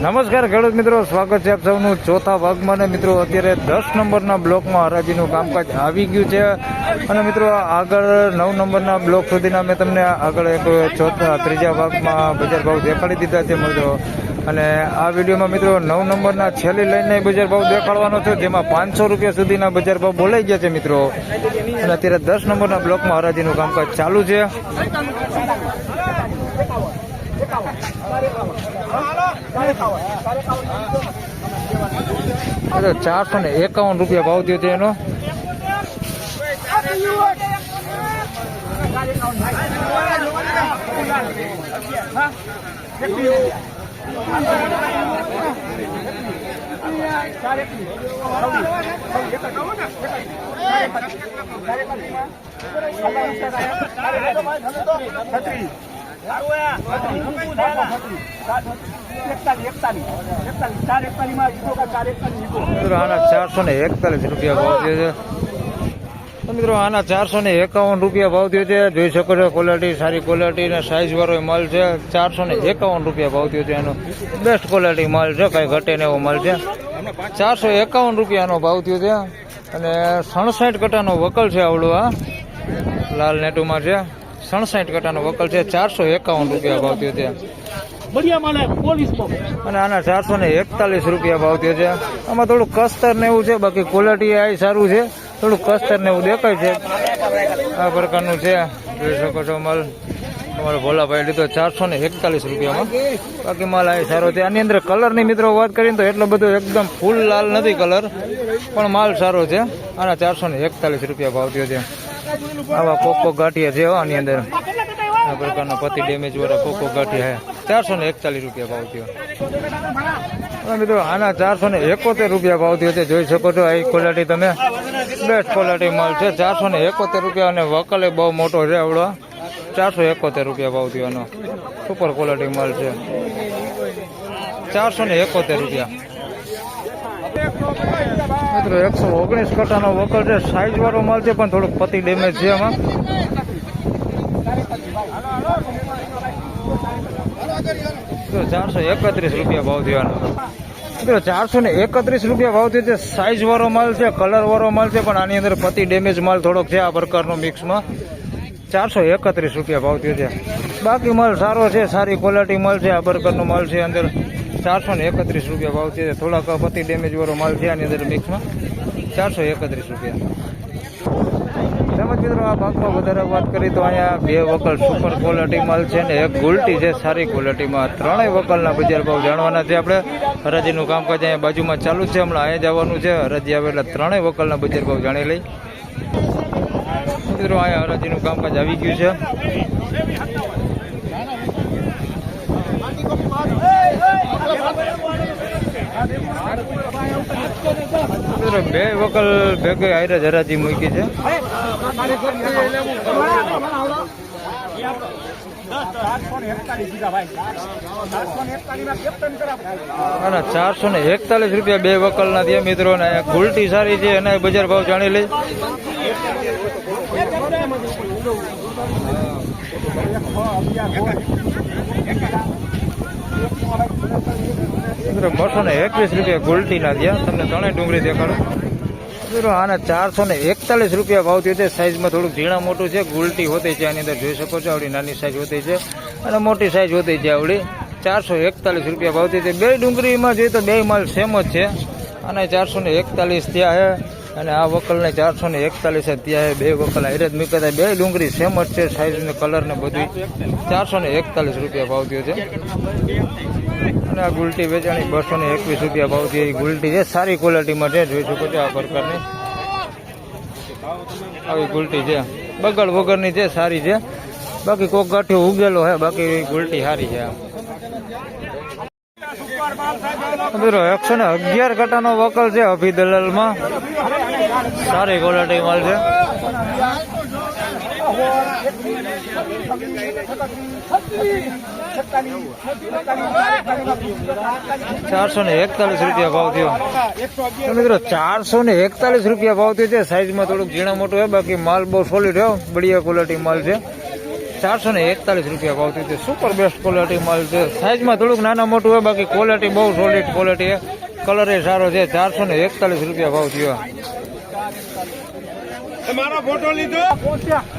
નમસ્કાર ખેડૂત મિત્રો, સ્વાગત છે આપ સૌનું ચોથા ભાગમાં. ને મિત્રો અત્યારે 10 નંબરના બ્લોકમાં હરાજીનું કામકાજ આવી ગયું છે. અને મિત્રો આગળ 9 નંબરના બ્લોક સુધીના મેં તમને આગળ એક ત્રીજા ભાગમાં બજાર ભાવ દેખાડી દીધા છે મિત્રો. અને આ વિડીયોમાં મિત્રો 9 નંબરના છેલ્લી લાઈનના બજાર ભાવ દેખાડવાનો છે, જેમાં 500 રૂપિયા સુધીના બજાર ભાવ બોલાઈ ગયા છે મિત્રો. અને અત્યારે 10 નંબરના બ્લોકમાં હરાજીનું કામકાજ ચાલુ છે. 451 રૂપિયા ભાવ થયો છે એનો. આના 441 રૂપિયા ભાવ થયો છે મિત્રો. આના 451 રૂપિયા ભાવ થયો છે. જોઈ શકો છો ક્વોલિટી, સારી ક્વોલિટી ને સાઈઝ વાળો માલ છે. 451 રૂપિયા ભાવ થયો છે એનો. બેસ્ટ ક્વોલિટી માલ છે, કઈ ઘટે ને એવો માલ છે. 451 રૂપિયાનો ભાવ થયો છે. અને 67 કટાનો વકલ છે આવડો. આ લાલ નેટુમાં છે. 67 કટાનો વકલ છે. 451 રૂપિયા ભાવ થયો છે. અને આના 441 રૂપિયા ભાવ થયો છે. આમાં થોડું કસ્તર ને એવું છે, બાકી ક્વોલિટી આ સારું છે. થોડું કસ્તર ને એવું દેખાય છે. આ પ્રકારનું છે, જોઈ શકો છો માલ. તમારો ભોલાભાઈ લીધો 441 રૂપિયામાં. બાકી માલ આ સારો છે. આની અંદર કલરની મિત્રો વાત કરીને તો એટલો બધો એકદમ ફૂલ લાલ નથી કલર, પણ માલ સારો છે. આના 441 રૂપિયા ભાવ થયો છે. આવા કોકો ગાંઠિયા છે આની અંદર. આ પ્રકારના પતિ ડેમેજ વાળા કોકો ગાંઠિયા છે. 441 રૂપિયા ભાવ થયો મિત્રો. આના 471 રૂપિયા ભાવ થયો છે. જોઈ શકો છો આ ક્વોલિટી, તમે બેસ્ટ ક્વોલિટી માલ છે. 471 રૂપિયા. અને વકલે બહુ મોટો છે આવડો. 471 રૂપિયા ભાવ થયો એનો. સુપર ક્વોલિટી માલ છે. 471 રૂપિયા મિત્રો. 119 કટાનો વકલ છે. સાઈઝ વાળો માલ છે, પણ થોડુંક પતિ ડેમેજ છે એમાં. 431 રૂપિયા ભાવ થયો. મિત્રો 431 રૂપિયા ભાવ થયો છે. સાઈઝ વાળો માલ છે, કલર વાળો માલ છે, પણ આની અંદર પતિ ડેમેજ માલ થોડોક છે આ પ્રકારનો મિક્સમાં. 431 રૂપિયા ભાવ થયો છે. બાકી માલ સારો છે, સારી ક્વોલિટી માલ છે. આ પ્રકારનો માલ છે અંદર. 431 રૂપિયા ભાવ છે. થોડાક પતિ ડેમેજ વાળો માલ છે આની અંદર મિક્સમાં. 431 રૂપિયા. તેમજ મિત્રો આ ભાગમાં વધારે વાત કરી તો અહીંયા 2 વકલ સુપર ક્વોલિટી માલ છે ને એક ગુલટી છે સારી ક્વોલિટીમાં. 3 વકલના બજાર ભાવ જાણવાના છે આપણે. હરાજીનું કામકાજ અહીંયા બાજુમાં ચાલુ છે. હમણાં અહીંયા જવાનું છે. હરાજી આવે એટલે 3 વકલના બજાર ભાવ જાણી લઈ મિત્રો. અહીંયા હરાજીનું કામકાજ આવી ગયું છે. મિત્રો 2 વકલ ભેગે આયરે હરાજી મૂકી છે. ના 441 રૂપિયા 2 વકલ ના થયા મિત્રો. ને ગુલટી સારી છે, એના બજાર ભાવ જાણી લઈ. મિત્રો 221 રૂપિયા ગુલટી ના થયા. તમને 3 ડુંગળી દેખાડો મિત્રો. આના 441 રૂપિયા ભાવ થયો છે. સાઈઝમાં થોડુંક ઝીણા મોટું છે. ગુલટી હોતી છે આની અંદર, જોઈ શકો છો. આવડી નાની સાઈઝ હોતી છે અને મોટી સાઈઝ હોતી છે આવડી. 441 રૂપિયા ભાવ થયો છે. 2 ડુંગળીમાં જોઈએ તો 2 માલ સેમ જ છે. આના 441 થયા છે. અને આ વકલને 441 થયા છે. 2 વકલ હારે જ મૂક્યા હતા. 2 ડુંગળી સેમ જ છે, સાઈઝ ને કલર ને બધું. 441 રૂપિયા ભાવ થયો છે. અને આ ગુલટી વેચાણી 221 રૂપિયા ભાવ થયો. એ ગુલટી છે, સારી ક્વોલિટીમાં છે. જોઈ શકો છો આ પ્રકારની આવી ગુલટી છે. બગડ વગરની છે, સારી છે. બાકી કોક ગાંઠિયો ઉગેલો છે, બાકી ગુલટી સારી છે. મિત્રો 111 કટાનો વકલ છે અભી દલાલમાં. સારી ક્વોલિટી માલ છે. 441 રૂપિયા ભાવ થયો મિત્રો. 441 રૂપિયા ભાવ થયો છે. સાઈઝમાં થોડુંક ઝીણા મોટું છે, બાકી માલ બહુ સોલિડ છે, બઢિયા ક્વોલિટી માલ છે. 441 રૂપિયા ભાવ થયો છે. સુપર બેસ્ટ ક્વોલિટી માલ છે. સાઈઝમાં થોડુંક નાના મોટું હોય, બાકી ક્વોલિટી બહુ સોલિડ ક્વોલિટી છે. કલર એ સારો છે. 441 રૂપિયા ભાવ થયો. તમારો ફોટો લીધો ₹471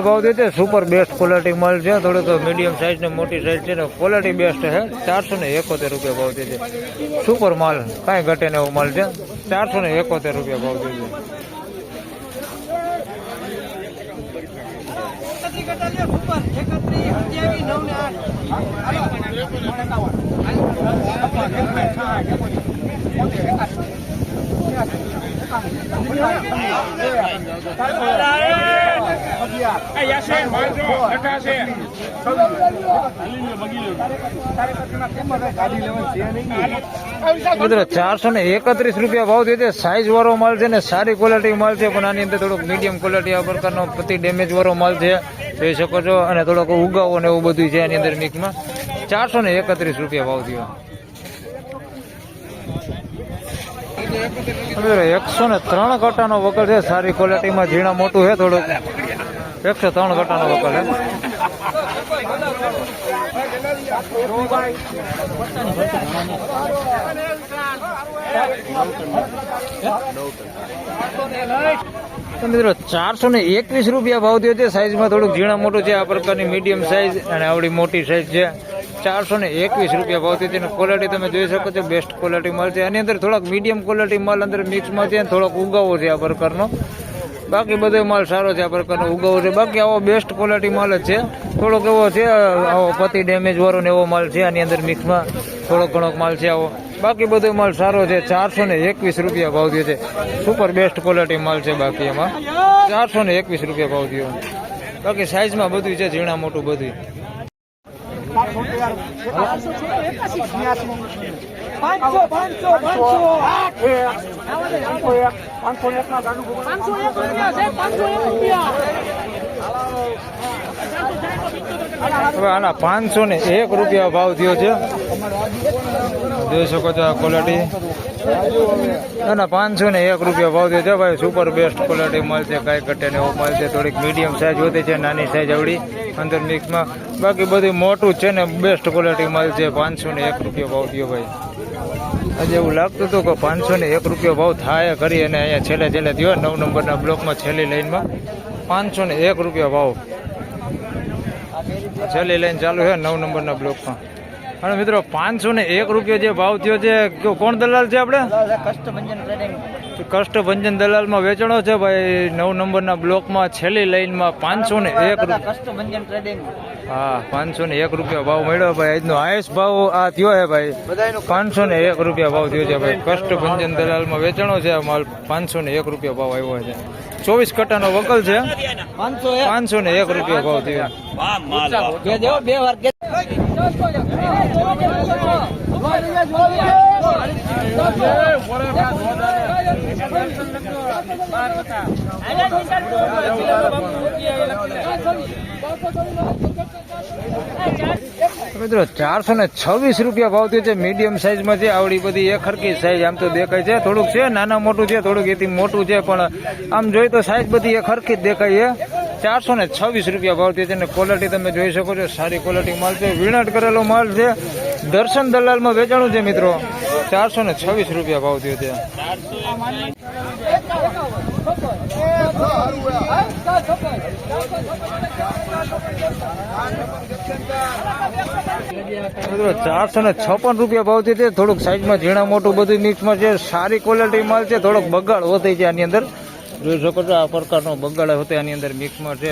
ભાવ થયો છે. સુપર બેસ્ટ ક્વોલિટી માલ છે. થોડોક મીડિયમ સાઈઝ ને મોટી સાઈઝ છે ને ક્વોલિટી બેસ્ટ છે. ₹471 ભાવ થયો છે. સુપર માલ, કાંઈ ઘટે ને એવો માલ છે. ₹471 ભાવ થયો છે. મિત્રો 431 રૂપિયા ભાવ થયો છે. સાઈઝ વાળો માલ છે ને સારી ક્વોલિટી માલ છે, પણ આની અંદર થોડોક મીડિયમ ક્વોલિટી આ પ્રકારનો પ્રતિ ડેમેજ વાળો માલ છે, જોઈ શકો છો. અને થોડોક ઉગાવો ને એવું બધું છે આની અંદર મિક્સમાં. 431 રૂપિયા ભાવ થયો. 103 કટાનો વકલ છે. સારી ક્વોલિટીમાં ઝીણા મોટું છે થોડુંક. 103 કટાનો વકલ છે. મિત્રો 421 રૂપિયા ભાવ થયો છે. સાઈઝમાં થોડુંક ઝીણા મોટું છે. આ પ્રકારની મીડિયમ સાઈઝ અને આવડી મોટી સાઈઝ છે. 421 રૂપિયા ભાવ થયો છે. ક્વોલિટી તમે જોઈ શકો છો, બેસ્ટ ક્વોલિટી માલ છે. આની અંદર થોડાક મીડિયમ ક્વોલિટી માલ અંદર મિક્સમાં છે, થોડોક ઉગાવો છે આ પ્રકારનો. બાકી બધો માલ સારો છે, આ પ્રકારનો ઉગાવો છે. બાકી આવો બેસ્ટ ક્વોલિટી માલ જ છે. થોડોક એવો છે આવો પતિ ડેમેજ વાળો ને એવો માલ છે આની અંદર મિક્સમાં. થોડોક ઘણોક માલ છે આવો. બાકી બધો માલ સારો છે. 421 રૂપિયા ભાવ થયો છે. સુપર બેસ્ટ ક્વોલિટી માલ છે. બાકી એમાં 421 રૂપિયા ભાવ થયો. બાકી સાઈઝમાં બધું છે, ઝીણા મોટું બધું. હવે આના 501 રૂપિયા ભાવ થયો છે. જોઈ શકો છો આ ક્વોલિટી. આના 501 રૂપિયા ભાવ થયો છે ભાઈ. સુપર બેસ્ટ ક્વોલિટી માલ છે. કાંઈ ઘટે ને એવો માલ છે. થોડીક મીડિયમ સાઈઝ હોતી છે, નાની સાઈઝ આવડી અંદર મિક્સમાં. બાકી બધું મોટું છે ને બેસ્ટ ક્વોલિટી માલ છે. 501 રૂપિયા ભાવ થયો ભાઈ. આજે એવું લાગતું હતું કે 501 રૂપિયા ભાવ થાય કરી, અને અહીંયા છેલ્લે થયો 9 નંબરના બ્લોકમાં છેલ્લી લાઈનમાં 501 રૂપિયા ભાવ. છેલ્લી લાઈન ચાલુ છે 9 નંબરના બ્લોકમાં. અને મિત્રો 501 રૂપિયા જે ભાવ થયો છે, કોણ દલાલ છે આપણે? કષ્ટભંજન દલાલમાં વેચાણો છે ભાઈ. 9 નંબરના બ્લોકમાં છેલ્લી લાઈનમાં 501 રૂપિયા. હા, 501 રૂપિયા ભાવ મળ્યો ભાઈ. આજનો હાઈએસ્ટ ભાવ આ થયો છે ભાઈ. 501 રૂપિયા ભાવ થયો છે ભાઈ. કષ્ટભંજન દલાલમાં વેચાણો છે આ માલ. 501 રૂપિયા ભાવ આવ્યો છે. 24 કટાનો વકલ છે. 501 રૂપિયા ભાવ થયો. મિત્રો 426 રૂપિયા ભાવ થયો છે. મીડિયમ સાઈઝમાં છે. આવડી બધી એક હરકી સાઈઝ આમ તો દેખાય છે. થોડુંક છે નાના મોટું છે, થોડુંક એથી મોટું છે, પણ આમ જોઈ તો સાઈઝ બધી એક હરકી જ દેખાય છે. 426 રૂપિયા ભાવ થયો છે. અને ક્વોલિટી તમે જોઈ શકો છો, સારી ક્વોલિટી માલ છે. વીણટ કરેલો માલ છે. દર્શન દલાલમાં વેચાણું છે મિત્રો. 426 રૂપિયા ભાવ થયો છે. મિત્રો 456 રૂપિયા ભાવ થયો છે. થોડુંક સાઈઝમાં ઝીણા મોટું બધું મિક્સમાં છે. સારી ક્વોલિટી માલ છે. થોડોક બગાડ હોતી છે આની અંદર. જોઈ શકો છો આ પ્રકારનો બગાડ હોતે આની અંદર મિક્સમાં છે.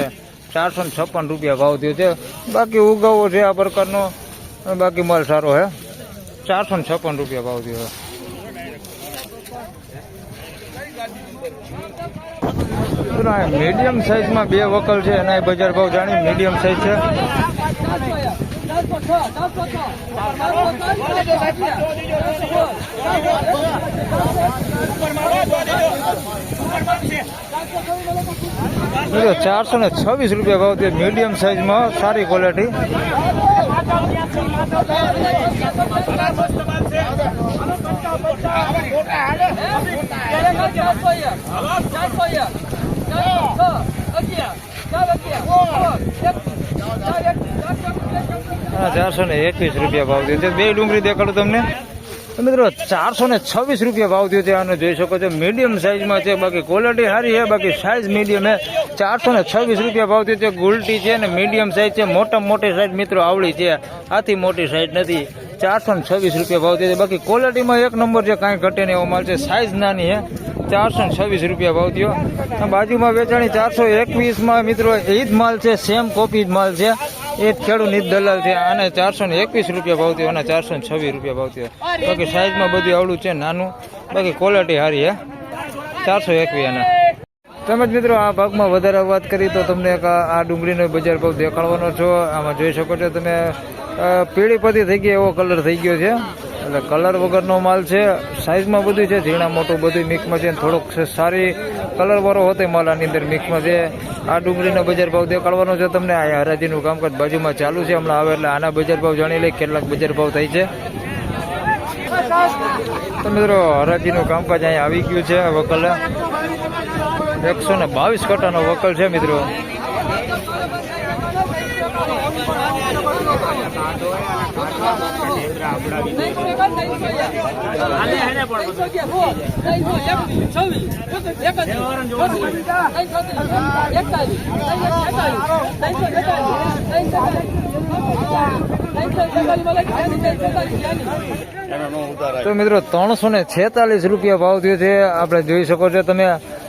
456 રૂપિયા ભાવ થયો છે. બાકી ઉગાવો છે આ પ્રકારનો. બાકી માલ સારો છે. 456 રૂપિયા ભાવ થયો. મીડિયમ સાઈઝમાં બે વકલ છે. એના બજાર ભાવ જાણી મીડિયમ સાઈઝ છે. મિત્રો 426 રૂપિયા ભાવ છે મીડિયમ સાઈઝમાં સારી ક્વોલિટી. હા 421 રૂપિયા ભાવ થયો છે. બે ડુંગળી દેખાડું તમને મિત્રો. 426 રૂપિયા ભાવ થયો છે આનો, જોઈ શકો છો. મીડિયમ સાઈઝમાં છે, બાકી ક્વોલિટી સારી છે, બાકી સાઈઝ મીડિયમ છે. 426 રૂપિયા ભાવ થયો છે. ગુલટી છે ને મીડિયમ સાઈઝ છે. મોટામાં મોટી સાઈઝ મિત્રો આવડી છે, આથી મોટી સાઈઝ નથી. 426 રૂપિયા ભાવ થયો છે. બાકી ક્વોલિટીમાં એક નંબર છે, કાંઈ ઘટે નહીં એવો માલ છે. સાઈઝ નાની છે. 426 રૂપિયા ભાવ થયો. બાજુમાં વેચાણી 421માં મિત્રો એ જ માલ છે, સેમ કોપી જ માલ છે. એ જ ખેડૂત દલાલ છે. આને 421 રૂપિયા ભાવ થયો અને 426 રૂપિયા ભાવ થયો. બાકી સાઈઝમાં બધું આવડું છે, નાનું. બાકી ક્વોલિટી સારી છે. 421 આના. તેમજ મિત્રો આ ભાગમાં વધારે વાત કરી તો તમને આ ડુંગળીનો બજાર ભાવ દેખાડવાનો છો. આમાં જોઈ શકો છો તમે, પીળી પતી થઈ ગઈ એવો કલર થઈ ગયો છે, એટલે કલર વગરનો માલ છે. સાઈઝમાં બધું છે, ઝીણા મોટું બધું મિક્સમાં છે. થોડોક સારી કલર વાળો હોતે માલ આની અંદર મિક્સમાં છે. આ ડુંગળીનો બજાર ભાવ દેખાડવાનો છે તમને. આ હરાજીનું કામકાજ બાજુમાં ચાલુ છે, હમણાં આવે એટલે આના બજાર ભાવ જાણી લઈ કેટલાક બજાર ભાવ થાય છે. તો મિત્રો હરાજીનું કામકાજ અહીંયા આવી ગયું છે. વકલ 122 કટાનો વકલ છે મિત્રો. તો મિત્રો 346 રૂપિયા ભાવ થયો છે. આપણે જોઈ શકો છો તમે,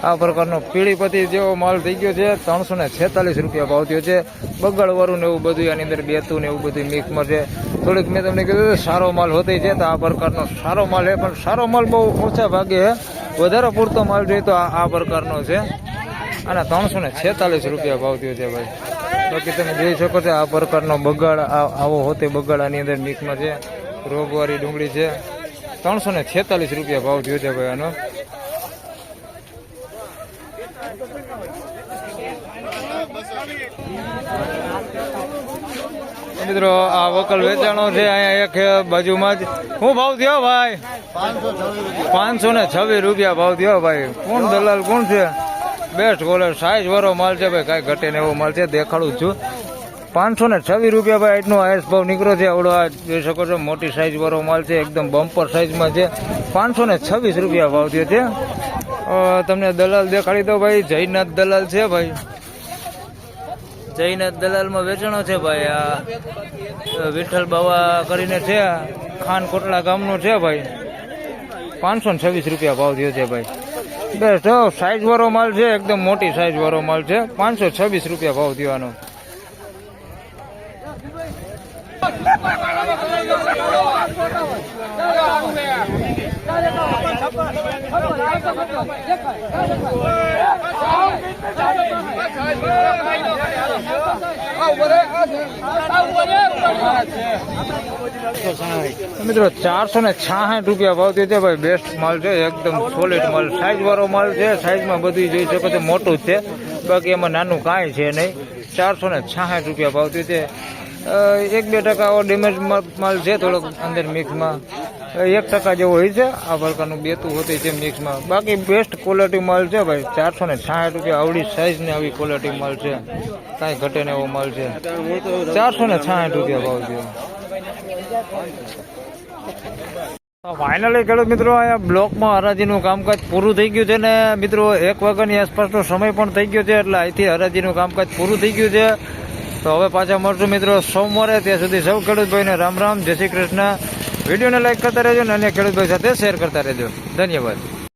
આ પ્રકારનો પીળી પતી જેવો માલ થઈ ગયો છે. 346 રૂપિયા ભાવ થયો છે. બગાડવાળું ને એવું બધું આની અંદર બેતું ને એવું બધું મિક્સમાં છે. થોડીક મેં તમને કીધું સારો માલ હોતે છે, તો આ પ્રકારનો સારો માલ છે, પણ સારો માલ બહુ ઓછા ભાગે છે. વધારે પૂરતો માલ જોઈએ તો આ પ્રકારનો છે. આના 346 રૂપિયા ભાવ થયો છે ભાઈ. બાકી તમે જોઈ શકો છો આ પ્રકારનો બગાડ આવો હોતે બગાડ આની અંદર મિક્સમાં છે. રોગવાળી ડુંગળી છે. 346 રૂપિયા ભાવ થયો છે ભાઈ આનો. મિત્રો આ વકલ વેચાણો છે અહીંયા એક બાજુમાં જ. શું ભાવ થયો ભાઈ? 526 રૂપિયા ભાવ થયો ભાઈ. કોણ દલાલ કોણ છે? બેસ્ટ કોલર સાઈઝ વાળો માલ છે ભાઈ, કાંઈ ઘટે ને એવો માલ છે. દેખાડું છું. 526 રૂપિયા ભાઈ આજનો આયસ ભાવ નીકળ્યો છે. આવડો આ જોઈ શકો છો, મોટી સાઈઝ વાળો માલ છે, એકદમ બમ્પર સાઈઝમાં છે. 526 રૂપિયા ભાવ થયો છે. તમને દલાલ દેખાડી દો ભાઈ. જયનાથ દલાલ છે ભાઈ. જયનાથ દલાલમાં વેચાણો છે ભાઈ. આ વિઠ્ઠલ બાવા કરીને છે, ખાન કોટલા ગામનું છે ભાઈ. 526 રૂપિયા ભાવ થયો છે ભાઈ. બેસ્ટ સાઈઝ વાળો માલ છે, એકદમ મોટી સાઈઝ વાળો માલ છે. 526 રૂપિયા ભાવ થયો આનો. મિત્રો 466 રૂપિયા ભાવ થયો છે ભાઈ. બેસ્ટ માલ છે, એકદમ સોલિડ માલ, સાઈઝ વાળો માલ છે. સાઈઝમાં બધું જોઈ શકો છો, મોટું જ છે, બાકી એમાં નાનું કાંઈ છે નહીં. 466 રૂપિયા ભાવ થયો છે. 1-2% ડેમેજ માલ છે, થોડોક અંદર મિક્સમાં 1% જેવો હોય છે. આ પ્રકારનું બેતું હોતી છે મિક્સમાં. બાકી બેસ્ટ ક્વોલિટી માલ છે ભાઈ. 466 રૂપિયા આવડી સાઈઝ ને આવી ક્વોલિટી માલ છે, કાંઈ ઘટે ને એવો માલ છે. 466 રૂપિયા ભાવ છે. ફાઇનલી ખેડૂત મિત્રો અહીંયા બ્લોકમાં હરાજીનું કામકાજ પૂરું થઈ ગયું છે ને મિત્રો 1 વાગ્યાની આસપાસનો સમય પણ થઈ ગયો છે, એટલે અહીંથી હરાજીનું કામકાજ પૂરું થઈ ગયું છે. તો હવે પાછા મળશું મિત્રો સોમવારે. ત્યાં સુધી સૌ ખેડૂતભાઈને રામ રામ, જય શ્રી કૃષ્ણ. વિડીયોને લાઈક કરતા રહેજો અને અન્ય ખેડૂતભાઈ સાથે શેર કરતા રહેજો. ધન્યવાદ.